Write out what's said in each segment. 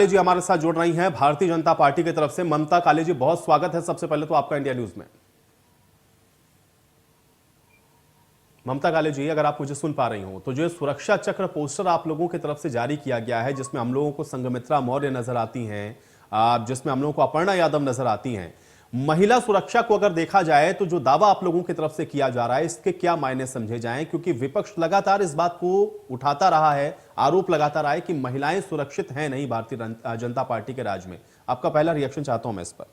काले जी हमारे साथ जुड़ रही हैं भारतीय जनता पार्टी की तरफ से। ममता काले जी, बहुत स्वागत है सबसे पहले तो आपका इंडिया न्यूज में। ममता काले जी, अगर आप मुझे सुन पा रही हो तो जो सुरक्षा चक्र पोस्टर आप लोगों की तरफ से जारी किया गया है, जिसमें हम लोगों को संघमित्रा मौर्य नजर आती हैं, जिसमें हम लोगों को अपर्णा यादव नजर आती हैं, महिला सुरक्षा को अगर देखा जाए तो जो दावा आप लोगों की तरफ से किया जा रहा है, इसके क्या मायने समझे जाएं? क्योंकि विपक्ष लगातार इस बात को उठाता रहा है, आरोप लगाता रहा है कि महिलाएं सुरक्षित हैं नहीं भारतीय जनता पार्टी के राज में। आपका पहला रिएक्शन चाहता हूं मैं इस पर।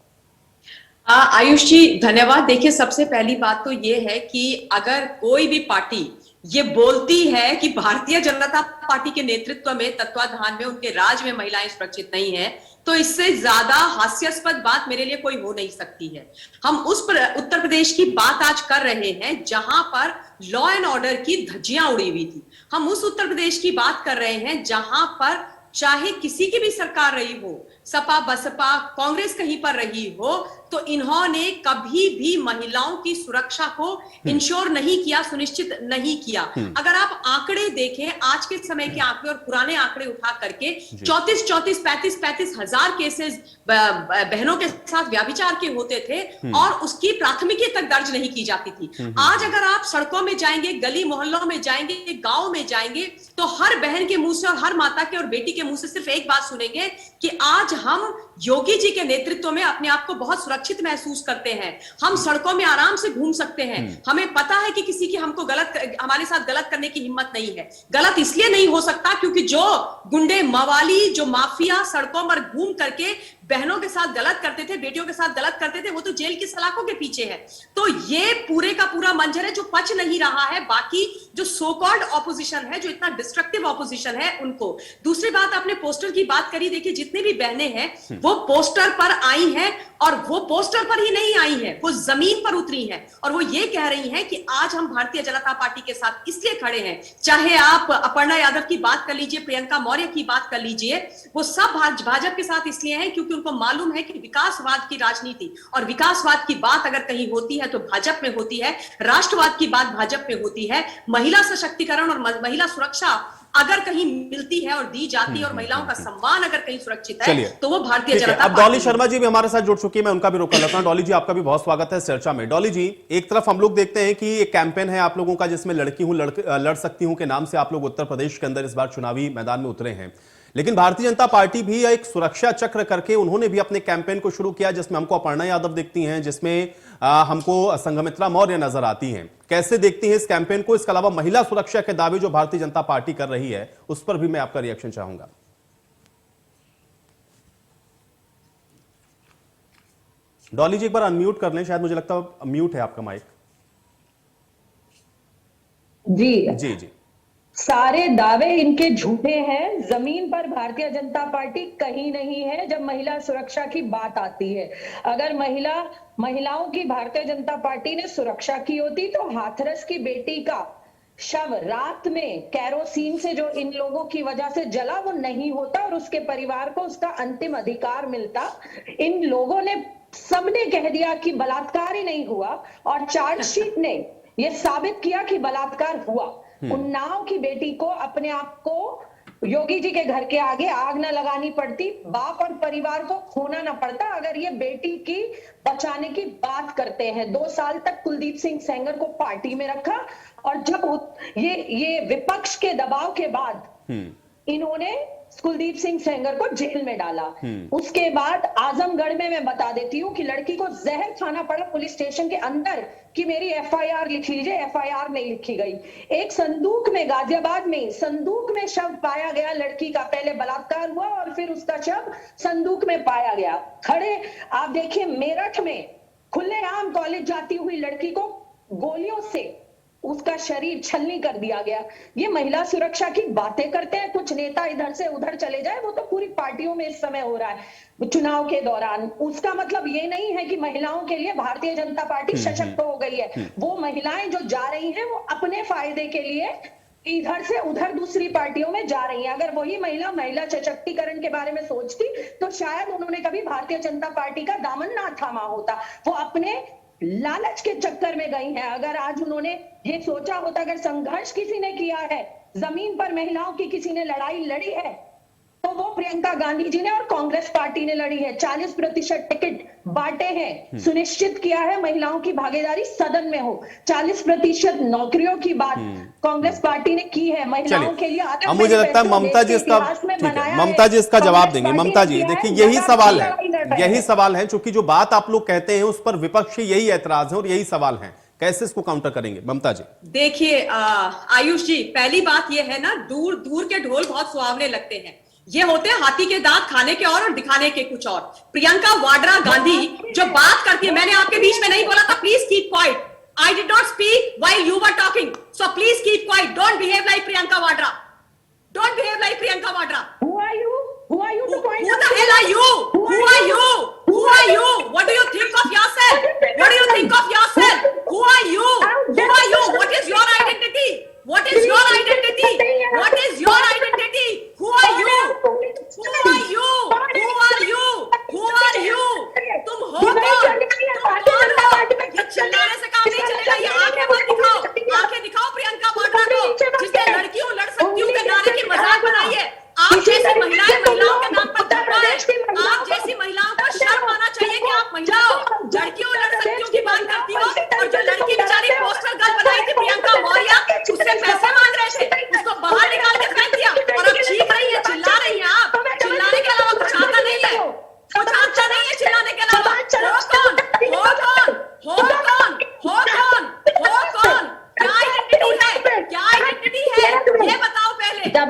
आयुष जी धन्यवाद। देखिए, सबसे पहली बात तो ये है कि अगर कोई भी पार्टी ये बोलती है कि भारतीय जनता पार्टी के नेतृत्व में, तत्वाधान में, उनके राज में महिलाएं सुरक्षित नहीं है, तो इससे ज्यादा हास्यास्पद बात मेरे लिए कोई हो नहीं सकती है। हम उस उत्तर प्रदेश की बात आज कर रहे हैं जहां पर लॉ एंड ऑर्डर की धज्जियां उड़ी हुई थी। हम उस उत्तर प्रदेश की बात कर रहे हैं जहां पर चाहे किसी की भी सरकार रही हो, सपा बसपा कांग्रेस कहीं पर रही हो, तो इन्होंने कभी भी महिलाओं की सुरक्षा को इंश्योर नहीं किया, सुनिश्चित नहीं किया। अगर आप आंकड़े देखें, आज के समय के आंकड़े और पुराने आंकड़े उठा करके 34 हजार केसेस बहनों के साथ व्यभिचार के होते थे और उसकी प्राथमिकी तक दर्ज नहीं की जाती थी। आज अगर आप सड़कों में जाएंगे, गली मोहल्लों में जाएंगे, गांव में जाएंगे, तो हर बहन के मुंह से और हर माता के और बेटी के मुंह से सिर्फ एक बात सुनेंगे कि आज हम योगी जी के नेतृत्व में अपने आप को बहुत सुरक्षित महसूस करते हैं। हम सड़कों में आराम से घूम सकते हैं। हमें पता है कि किसी की हमारे साथ गलत करने की हिम्मत नहीं है। गलत इसलिए नहीं हो सकता क्योंकि जो गुंडे, मवाली, जो माफिया सड़कों पर घूम करके बहनों के साथ गलत करते थे, बेटियों के साथ गलत करते थे, वो तो जेल की सलाखों के पीछे है। तो ये पूरे का पूरा मंजर है जो पच नहीं रहा है बाकी जो सो कॉल्ड ऑपोजिशन है, जो इतना डिस्ट्रक्टिव ऑपोजिशन है उनको। दूसरी बात, आपने पोस्टर की बात करी। देखिए, जितनी भी बहनें हैं वो पोस्टर पर आई हैं और वो पोस्टर पर ही नहीं आई हैं, वो जमीन पर उतरी हैं और वो ये कह रही हैं कि आज हम भारतीय जनता पार्टी के साथ इसलिए खड़े हैं। चाहे आप अपर्णा यादव की बात कर लीजिए, प्रियंका मौर्य की बात कर लीजिए, वो सब भाजपा के साथ इसलिए हैं क्योंकि उनको मालूम है कि विकासवाद की राजनीति और विकासवाद की बात अगर कहीं होती है तो भाजपा में होती है, राष्ट्रवाद की बात भाजपा में होती है, महिला सशक्तिकरण और महिला सुरक्षा अगर कहीं मिलती है और दी जाती है और महिलाओं का सम्मान अगर कहीं सुरक्षित है तो वो भारतीय जनता। अब डॉली शर्मा जी भी हमारे साथ जुड़ चुकी है, मैं उनका भी रोक लेता हूं। डॉली जी, आपका भी बहुत स्वागत है चर्चा में। डॉली जी, एक तरफ हम लोग देखते हैं कि एक कैंपेन है आप लोगों का जिसमें लड़की हूं लड़ सकती हूं के नाम से आप लोग उत्तर प्रदेश के अंदर इस बार चुनावी मैदान में उतरे हैं, लेकिन भारतीय जनता पार्टी भी एक सुरक्षा चक्र करके उन्होंने भी अपने कैंपेन को शुरू किया, जिसमें हमको अपर्णा यादव दिखती हैं, जिसमें हमको संघमित्रा मौर्य नजर आती हैं। कैसे देखती हैं इस कैंपेन को? इसके अलावा महिला सुरक्षा के दावे जो भारतीय जनता पार्टी कर रही है उस पर भी मैं आपका रिएक्शन चाहूंगा। डॉली जी एक बार अनम्यूट कर लें, शायद मुझे लगता है म्यूट है आपका माइक। जी जी जी। सारे दावे इनके झूठे हैं। जमीन पर भारतीय जनता पार्टी कहीं नहीं है जब महिला सुरक्षा की बात आती है। अगर महिलाओं की भारतीय जनता पार्टी ने सुरक्षा की होती तो हाथरस की बेटी का शव रात में कैरोसिन से जो इन लोगों की वजह से जला वो नहीं होता और उसके परिवार को उसका अंतिम अधिकार मिलता। इन लोगों ने सबने कह दिया कि बलात्कार ही नहीं हुआ और चार्जशीट ने ये साबित किया कि बलात्कार हुआ। उन्नाव की बेटी को अपने आप को योगी जी के घर के आगे आग न लगानी पड़ती, बाप और परिवार को खोना न पड़ता अगर ये बेटी की बचाने की बात करते हैं। 2 साल तक कुलदीप सिंह सेंगर को पार्टी में रखा और जब ये विपक्ष के दबाव के बाद इन्होंने कुलदीप सिंह सेंगर को जेल में डाला। उसके बाद आजमगढ़ में मैं बता देती हूँ कि लड़की को जहर खाना पड़ा पुलिस स्टेशन के अंदर कि मेरी एफआईआर लिख लीजिए, एफआईआर नहीं लिखी गई। एक संदूक में, गाजियाबाद में संदूक में शव पाया गया लड़की का। पहले बलात्कार हुआ और फिर उसका शव संदूक में पाया गया। खड़े आप देखिए, मेरठ में खुलेआम कॉलेज जाती हुई लड़की को गोलियों से उसका शरीर छलनी कर दिया गया। ये महिला सुरक्षा की बातें करते हैं कुछ नेता, इधर से उधर चले जाए। वो तो पूरी पार्टियों में इस समय हो रहा है चुनाव के दौरान। उसका मतलब ये नहीं है कि महिलाओं के लिए भारतीय जनता पार्टी सशक्त हो गई है। वो महिलाएं जो जा रही हैं वो अपने फायदे के लिए इधर से उधर दूसरी पार्टियों में जा रही है। अगर वही महिला सशक्तिकरण के बारे में सोचती तो शायद उन्होंने कभी भारतीय जनता पार्टी का दामन ना थामा होता। वो अपने लालच के चक्कर में गई हैं। अगर आज उन्होंने ये सोचा होता, अगर संघर्ष किसी ने किया है, जमीन पर महिलाओं की किसी ने लड़ाई लड़ी है, तो वो प्रियंका गांधी जी ने और कांग्रेस पार्टी ने लड़ी है। 40% टिकट बांटे हैं, सुनिश्चित किया है महिलाओं की भागीदारी सदन में हो। 40% नौकरियों की बात कांग्रेस पार्टी ने की है महिलाओं के लिए। अब मुझे लगता है ममता जी इसका, ठीक है, ममता जी इसका जवाब देंगे। ममता जी देखिए, यही सवाल है चूंकि जो बात आप लोग कहते हैं उस पर विपक्ष के यही ऐतराज है और यही सवाल है, कैसे इसको काउंटर करेंगे ममता जी? देखिए आयुष जी, पहली बात यह है ना, दूर दूर के ढोल बहुत सुहावने लगते हैं, ये होते हैं हाथी के दांत, खाने के और दिखाने के कुछ और। प्रियंका वाड्रा गांधी जो बात करती है, मैंने आपके बीच में नहीं बोला था please keep quiet, I did not speak while you were talking, so please keep quiet, don't behave like Priyanka Vadra, don't behave like Priyanka Vadra. Who are you? Who are you to point Who out? the hell are you? Who are you? Who are you? What do you think of yourself? What do you think of yourself? Who are you? Who are you? What is your identity? What is your identity? What is your identity? Who are you? Who are you? Who are you? Who are you? तुम हो कौन? तुम कौन हो? ये चिल्लाने से काम नहीं चलेगा, ये आंखें मत दिखाओ, आंखें दिखाओ प्रियंका वाड्रा को, जिसने लड़की हूं लड़ सकती हूं के नारे की मजाक बनाई है। आप जैसी महिलाएं महिलाओं के नाम पर धब्बा है, आप जैसी महिलाओं को शर्म आना चाहिए कि आप महिला हो, लड़कियों लड़ सकती हूं की बात करती हो। और जो लड़की बेचारी पोस्टर गर्ल बनाई थी प्रियंका मौर्य, उससे पैसे मांग रहे थे, उसको बाहर निकाल के फेंक दिया और अब चीख रही है, चिल्ला रही है। आप चिल्लाने के अलावा कुछ आता नहीं है, कुछ आता नहीं है चिल्लाने के अलावा। हो कौन? हो कौन? हो कौन? हो कौन? हो कौन? क्या आइडेंटिटी है? क्या आइडेंटिटी है? ये बताओ पहले। क्या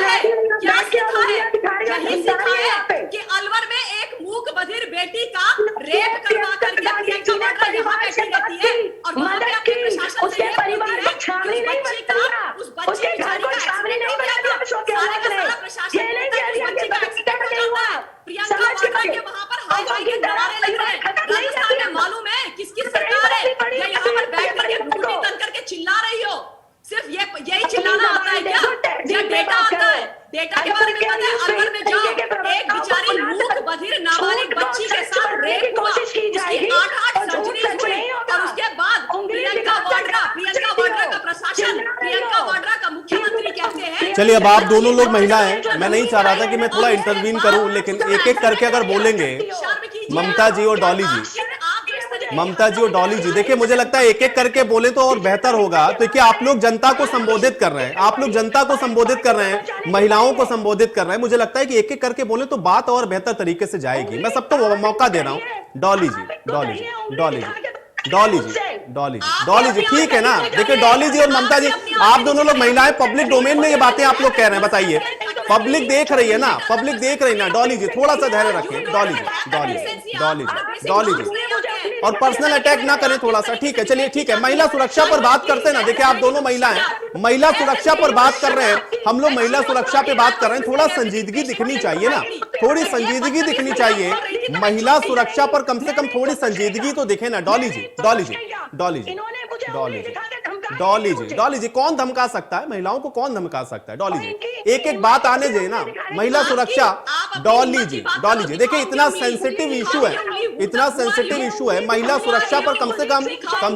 है? क्या सीखा है? यही सीखा है कि अलवर में एक मूक बधिर बेटी का रेप करवा करके प्रियंका वाड्रा यहाँ बैठी रहती है और वहाँ पे अपने प्रशासन से ये बोलती है कि उस बच्ची बेचारी का एक्सीडेंट हो गया था, सारे का सारा प्रशासन कहता है कि उस बच्ची का एक्सीडेंट हो जाता है। प्रियंका वाड्रा के वहाँ पर हाई फाई के नारे लग रहे हैं। राजस्थान में मालूम है किसकी सरकार है? या यहाँ पर बैठ करके घूमती तन करके चिल्ला रही हो? सिर्फ यही चिल्लाना आता है क्या? या डेटा आता है? डेटा के बारे में पता है? अलवर में जाओ, एक बेचारी मूक बधिर नाबालिग बच्ची के साथ रेप हुआ, उसकी 8 सर्जरीज हुई और उसके बाद प्रियंका वाड्रा का प्रशासन, प्रियंका वाड्रा का मुख्यमंत्री कहते हैं। चलिए, अब आप दोनों लोग महिला हैं, मैं नहीं चाह रहा था कि मैं थोड़ा इंटरवीन करूं, लेकिन एक एक करके अगर बोलेंगे ममता जी और डॉली जी, ममता जी और डॉली जी, देखिए मुझे लगता है एक एक करके बोले तो और बेहतर होगा। तो क्या आप लोग जनता को संबोधित कर रहे हैं, आप लोग जनता को संबोधित कर रहे हैं, महिलाओं को संबोधित कर रहे हैं, मुझे लगता है कि एक एक करके बोले तो बात और बेहतर तरीके से जाएगी। मैं सबको मौका दे रहा हूं। डॉली जी, डॉली जी, डॉली जी, डॉली जी, डॉली जी, डॉली जी, ठीक है ना? देखिए डॉली जी और ममता जी, आप दोनों लोग महिलाएं, पब्लिक डोमेन में ये बातें आप लोग कह रहे हैं, बताइए, पब्लिक देख रही है ना, पब्लिक देख रही है ना। डॉली जी थोड़ा सा धैर्य रखें, डॉली जी, डॉली जी, डॉली जी, डॉली जी, और पर्सनल अटैक ना करें थोड़ा सा, ठीक है? चलिए ठीक है, महिला सुरक्षा पर बात करते हैं ना। देखिए आप दोनों महिला हैं, महिला सुरक्षा पर बात कर रहे हैं, हम लोग महिला सुरक्षा पे बात कर रहे हैं, थोड़ा संजीदगी दिखनी चाहिए ना, थोड़ी संजीदगी दिखनी चाहिए। महिला सुरक्षा पर कम से कम थोड़ी संजीदगी तो दिखे ना। डॉली जी, डॉली जी, डॉली जी, डॉली जी, डॉली जी, डॉली जी, कौन धमका सकता है? महिलाओं को कौन धमका सकता है? डॉली जी, एक एक बात आने दे ना। महिला सुरक्षा, डॉली जी, डॉली जी, देखिए इतना सेंसिटिव इशू है, इतना सेंसिटिव इशू है, महिला सुरक्षा पर कम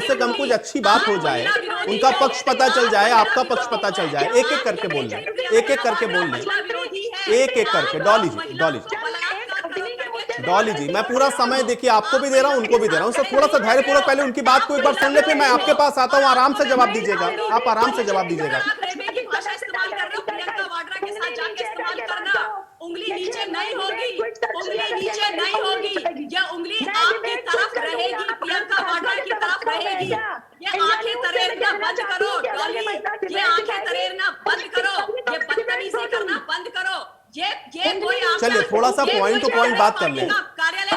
से कम कुछ अच्छी बात हो जाए, उनका पक्ष पता चल जाए, आपका पक्ष पता चल जाए। एक एक करके बोल लें, एक एक करके बोल लें, एक एक करके। डॉली जी, डॉली जी, डॉली जी, मैं पूरा समय देखिए आपको भी दे रहा हूं, उनको भी दे रहा हूं, थोड़ा सा धैर्यपूर्वक पहले उनकी बात को एक बार सुन ले, फिर मैं आपके पास आता हूं, आराम से जवाब दीजिएगा, आप आराम से जवाब दीजिएगा। उंगली नीचे नहीं होगी, उंगली नीचे नहीं होगी, ये उंगली आपकी तरफ रहेगी, प्रियंका वाड्रा की तरफ रहेगी। ये आंखें तरेरना बंद करो डॉली, ये आंखें तरेरना बंद करो, ये बदतमीजी करना बंद करो। ये कोई, चलिए थोड़ा सा पॉइंट टू पॉइंट बात कर लें,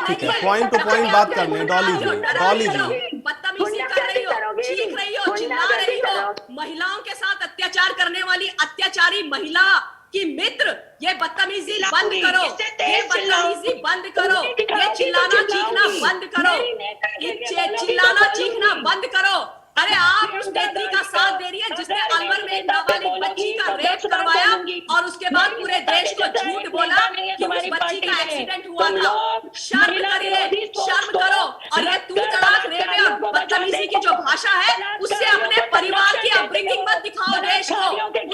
ठीक है? पॉइंट टू पॉइंट बात कर लें। डॉली जी, डॉली जी, बदतमीजी कर रही हो, चीख रही हो, चिल्ला रही हो, महिलाओं के साथ अत्याचार करने वाली अत्याचारी महिला की मित्र, ये बदतमीजी बंद करो, ये बदतमीजी बंद करो, ये चिल्लाना चीखना बंद करो, ये चिल्लाना चीखना बंद करो। अरे आप उस नेत्री का साथ दे रही है जिसने अलवर में एक नाबालिग बच्ची का रेप करवाया और उसके बाद पूरे देश को झूठ बोला कि उस बच्ची का एक्सीडेंट हुआ था। शर्म करिए, शर्म करो। और ये तू तलाक, रेप और बदतमीजी की जो भाषा है उससे अपने परिवार की अपब्रिंगिंग मत दिखाओ देश को,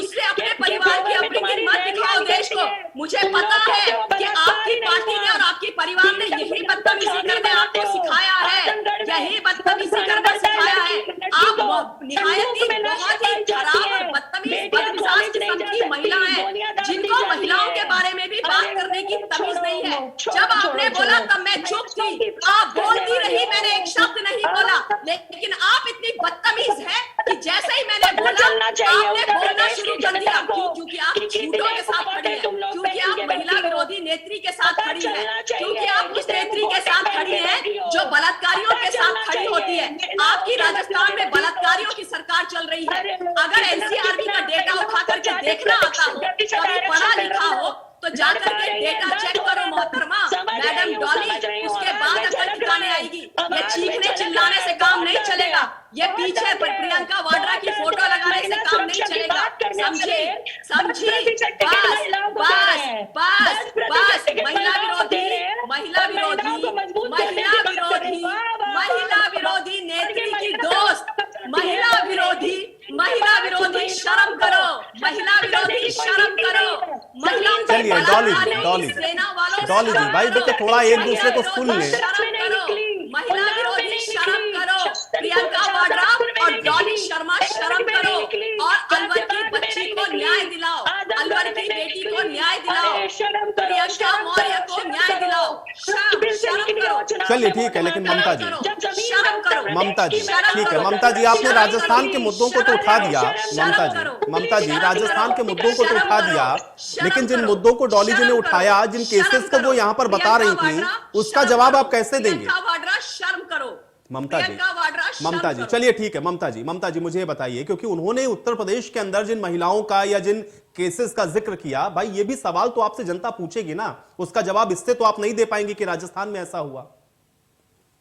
उससे अपने परिवार की अपब्रिंगिंग मत दिखाओ देश को। मुझे पता है कि आपकी पार्टी ने और आपके परिवार ने यही बदतमीजी करने आपको सिखाया है, यही बदतमीजी करना सिखाया है। आप निहायत ही बहुत ही खराब और बदतमीज बदमिजाज किस्म की महिला है जिनको महिलाओं के बारे में भी बात करने की तमीज नहीं है। जब आपने बोला तब मैं चुप थी, आप बोलती रही, मैंने एक शब्द नहीं बोला, लेकिन आप इतनी बदतमीज है कि जैसे ही मैंने बोला आपने बोलना शुरू कर दिया। क्योंकि आप झूठों के साथ खड़ी है, क्योंकि आप महिला विरोधी नेत्री के साथ खड़ी है, क्योंकि आप उस नेत्री के साथ खड़ी है जो बलात्कारियों के साथ खड़ी होती है। आपकी राजस्थान में बलात्कारियों की सरकार चल रही है। अगर एनसीआरबी का डेटा उठा करके देखना आता हो, कभी पढ़ा लिखा हो तो जाकर के डेटा चेक करो मोहतरमा मैडम डॉली, उसके बाद अकल ठिकाने आएगी। ये चीखने चिल्लाने से काम नहीं चलेगा, ये पीछे प्रियंका वाड्रा की फोटो लगाने से काम नहीं चलेगा। समझी समझी? बस बस बस बस। महिला विरोधी, महिला विरोधी, महिला विरोधी, महिला विरोधी नेत्री की दोस्त, महिला विरोधी, महिला विरोधी, शर्म करो, महिला विरोधी, शर्म करो। महिलाओं को चलिए डॉली जी भाई देखिए थोड़ा एक दूसरे को सुन लें। महिला विरोधी, शर्म करो। प्रियंका वाड्रा और डॉली शर्मा, शर्म करो और अलवर की बच्ची को न्याय दिलाओ, अलवर की बेटी को न्याय दिलाओ, प्रियंका मौर्य को न्याय दिलाओ। शर्म करो। चलिए ठीक है, लेकिन ममता जी, शर्म करो। ममता जी ठीक है, ममता जी आपने राजस्थान के मुद्दों को तो उठा दिया। ममता जी राजस्थान के मुद्दों को तो उठा दिया, लेकिन जिन मुद्दों को डॉली जी ने उठाया, जिन केसेस को वो यहाँ पर बता रही थी, उसका जवाब आप कैसे देंगे? शर्म करो ममता जी चलिए ठीक है। ममता जी मुझे बताइए, क्योंकि उन्होंने उत्तर प्रदेश के अंदर जिन महिलाओं का या जिन केसेस का जिक्र किया, भाई ये भी सवाल तो आपसे जनता पूछेगी ना, उसका जवाब इससे तो आप नहीं दे पाएंगे कि राजस्थान में ऐसा हुआ।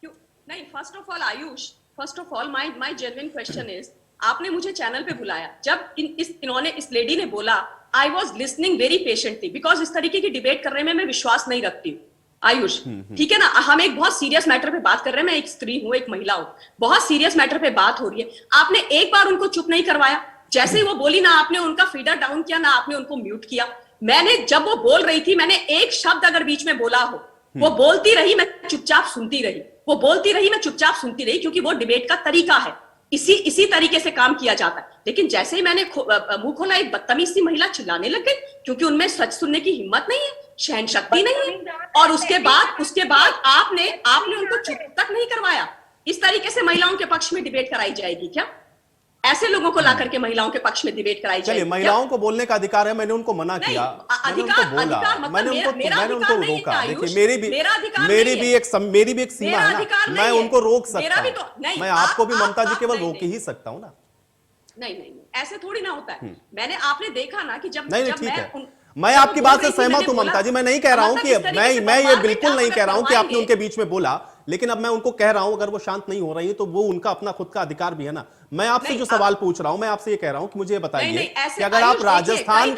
नहीं, first of all Ayush, first of all my genuine question is, आपने मुझे चैनल पे बुलाया, जब इन्होंने इस लेडी ने बोला, I was listening very patiently, because इस तरीके की डिबेट करने में मैं विश्वास नहीं रखती हूँ आयुष, ठीक है ना। हम एक बहुत सीरियस मैटर पे बात कर रहे हैं, मैं एक स्त्री हूं, एक महिला हूं, बहुत सीरियस मैटर पे बात हो रही है। आपने एक बार उनको चुप नहीं करवाया, जैसे ही वो बोली ना आपने उनका फीडर डाउन किया, ना आपने उनको म्यूट किया। मैंने जब वो बोल रही थी, मैंने एक शब्द अगर बीच में बोला हो, वो बोलती रही, मैं चुपचाप सुनती रही, वो बोलती रही, मैं चुपचाप सुनती रही, क्योंकि वो डिबेट का तरीका है, इसी तरीके से काम किया जाता है। लेकिन जैसे ही मैंने मुंह खोला, एक बदतमीज सी महिला चिल्लाने लग गई, क्योंकि उनमें सच सुनने की हिम्मत नहीं है, सहन शक्ति नहीं है। और उसके बाद आपने उनको चुप तक नहीं करवाया। इस तरीके से महिलाओं के पक्ष में डिबेट कराई जाएगी क्या? ऐसे लोगों को लाकर के महिलाओं के पक्ष में डिबेट कराई जाएगी? चलिए, महिलाओं को बोलने का अधिकार है, मैंने उनको मना किया, मैंने उनको बोला, मैंने उनको रोका। देखिए मेरी भी एक सीमा है ना, मैं उनको रोक सकता हूं, मैं आपको भी ममता जी केवल रोक ही सकता हूं ना। नहीं, ऐसे थोड़ी ना होता है। आपने देखा ना कि जब मैं आपकी बात से सहमत हूं ममता जी, मैं नहीं कह रहा हूं कि मैं ये बिल्कुल नहीं कह रहा हूं कि आपने उनके बीच में बोला, लेकिन अब मैं उनको कह रहा हूं, अगर वो शांत नहीं हो रही है तो वो उनका अपना खुद का अधिकार भी है ना। मैं आपसे जो सवाल पूछ रहा हूं, मैं आपसे ये कह रहा हूं कि मुझे बताइए कि अगर आप राजस्थान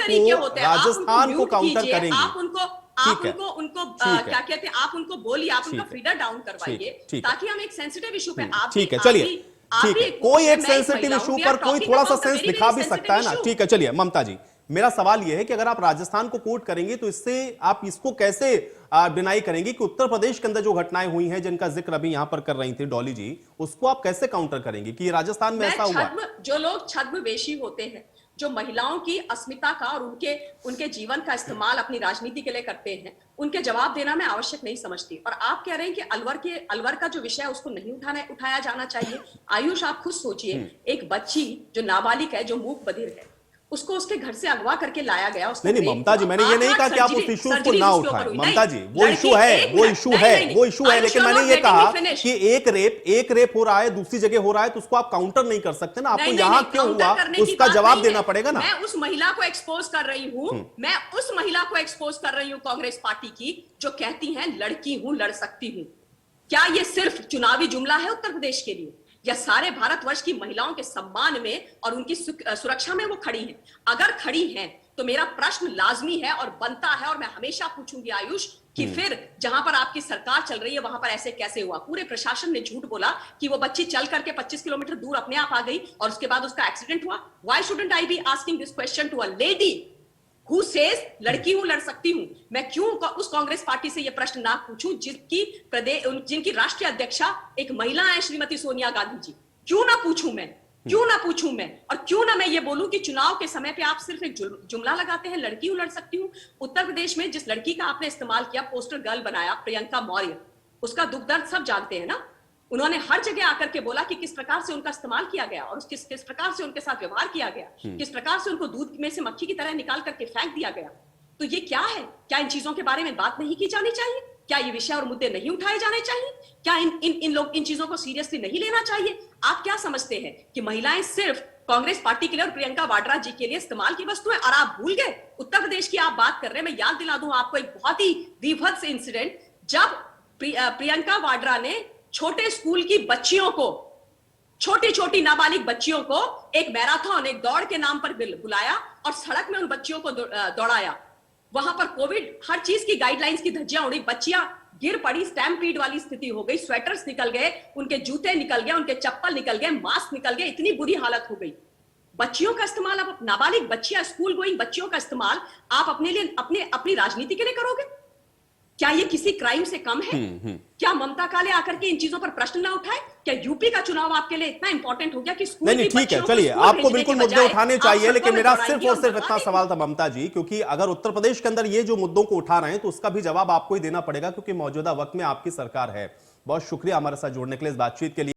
को काउंटर करेंगे, क्या कहते हैं, आप उनको बोलिए, आप उनका फीडर डाउन करवाइए, ताकि हम एक सेंसिटिव इशू पे ठीक है, चलिए ठीक है, कोई एक सेंसिटिव इशू पर कोई थोड़ा सा सेंस दिखा भी सकता है ना। ठीक है, चलिए ममता जी, मेरा सवाल यह है कि अगर आप राजस्थान को कोट करेंगे तो इससे आप इसको कैसे डिनाई करेंगे कि उत्तर प्रदेश के अंदर जो घटनाएं हुई हैं, जिनका जिक्र अभी यहां पर कर रही थी डॉली जी, उसको आप कैसे काउंटर करेंगे कि राजस्थान में ऐसा हुआ? जो लोग छद्मवेशी होते हैं, जो महिलाओं की अस्मिता का और उनके जीवन का इस्तेमाल अपनी राजनीति के लिए करते हैं, उनके जवाब देना मैं आवश्यक नहीं समझती। और आप कह रहे हैं कि अलवर का जो विषय है उसको नहीं उठाया जाना चाहिए। आयुष, आप खुद सोचिए, एक बच्ची जो नाबालिग है, जो मूक बधिर है, उसको उसके घर से अगवा करके लाया गया। नहीं ममता जी, मैंने ये नहीं कहा कि आप उस इश्यूज को ना उठाएं। ममता जी, वो इशू है, लेकिन मैंने ये कहा कि एक रेप हो रहा है, दूसरी जगह हो रहा है, तो उसको आप काउंटर नहीं कर सकते ना। आपको यहाँ क्यों हुआ उसका जवाब देना पड़ेगा ना। मैं उस महिला को एक्सपोज कर रही हूँ, कांग्रेस पार्टी की, जो कहती है लड़की हूं, लड़ सकती हूं। क्या ये सिर्फ चुनावी जुमला है उत्तर प्रदेश के लिए? या सारे भारतवर्ष की महिलाओं के सम्मान में और उनकी सुरक्षा में वो खड़ी हैं? अगर खड़ी हैं तो मेरा प्रश्न लाजमी है और बनता है, और मैं हमेशा पूछूंगी आयुष कि फिर जहां पर आपकी सरकार चल रही है वहां पर ऐसे कैसे हुआ? पूरे प्रशासन ने झूठ बोला कि वो बच्ची चल करके 25 किलोमीटर दूर अपने आप आ गई और उसके बाद उसका एक्सीडेंट हुआ। Why shouldn't I be asking this question to a lady who says लड़की हूं, लड़ सकती हूं? मैं क्यों उस कांग्रेस पार्टी से यह प्रश्न ना पूछूं जिनकी राष्ट्रीय अध्यक्षा एक महिला है, श्रीमती सोनिया गांधी जी? क्यों ना पूछूं मैं? क्यों ना पूछूं मैं? और क्यों ना मैं ये बोलूं कि चुनाव के समय पे आप सिर्फ एक जुमला लगाते हैं, लड़की हूं, लड़ सकती हूं? उत्तर प्रदेश में जिस लड़की का आपने इस्तेमाल किया, पोस्टर गर्ल बनाया, प्रियंका मौर्य, उसका दुख दर्द सब जानते हैं ना। उन्होंने हर जगह आकर के बोला कि किस प्रकार से उनका इस्तेमाल किया गया और किस प्रकार से उनके साथ व्यवहार किया गया, किस प्रकार से उनको दूध में से मक्खी की तरह निकाल करके फेंक दिया गया। तो ये क्या है? क्या इन चीजों के बारे में बात नहीं की जानी चाहिए? क्या ये विषय और मुद्दे नहीं उठाए जाने चाहिए? क्या इन चीजों को सीरियसली नहीं लेना चाहिए? आप क्या समझते हैं कि महिलाएं सिर्फ कांग्रेस पार्टी के लिए और प्रियंका वाड्रा जी के लिए इस्तेमाल की वस्तु है? और आप भूल गए उत्तर प्रदेश की आप बात कर रहे हैं। मैं याद दिला दूं आपको एक बहुत ही विभत्स इंसिडेंट, जब प्रियंका वाड्रा ने छोटे स्कूल की बच्चियों को, छोटी छोटी नाबालिग बच्चियों को एक मैराथन, एक दौड़ के नाम पर बुलाया और सड़क में उन बच्चियों को दौड़ाया। वहां पर कोविड, हर चीज की गाइडलाइंस की धज्जियां उड़ी, बच्चियां गिर पड़ी, स्टैम्पीड वाली स्थिति हो गई, स्वेटर्स निकल गए, उनके जूते निकल गए, उनके चप्पल निकल गए, मास्क निकल गए, इतनी बुरी हालत हो गई। बच्चियों का इस्तेमाल, अब नाबालिग बच्चियां, स्कूल गोइंग बच्चियों का इस्तेमाल आप अपने लिए, अपनी राजनीति के लिए करोगे? क्या ये किसी क्राइम से कम है? क्या ममता काले आकर के इन चीजों पर प्रश्न ना उठाए? क्या यूपी का चुनाव आपके लिए इतना इंपॉर्टेंट हो गया कि स्कूल नहीं, ठीक है, चलिए, आपको बिल्कुल मुद्दे उठाने चाहिए, लेकिन मेरा सिर्फ और सिर्फ इतना सवाल था ममता जी, क्योंकि अगर उत्तर प्रदेश के अंदर ये जो मुद्दों को उठा रहे हैं तो उसका भी जवाब आपको ही देना पड़ेगा, क्योंकि मौजूदा वक्त में आपकी सरकार है। बहुत शुक्रिया हमारे साथ जुड़ने के लिए, इस बातचीत के लिए।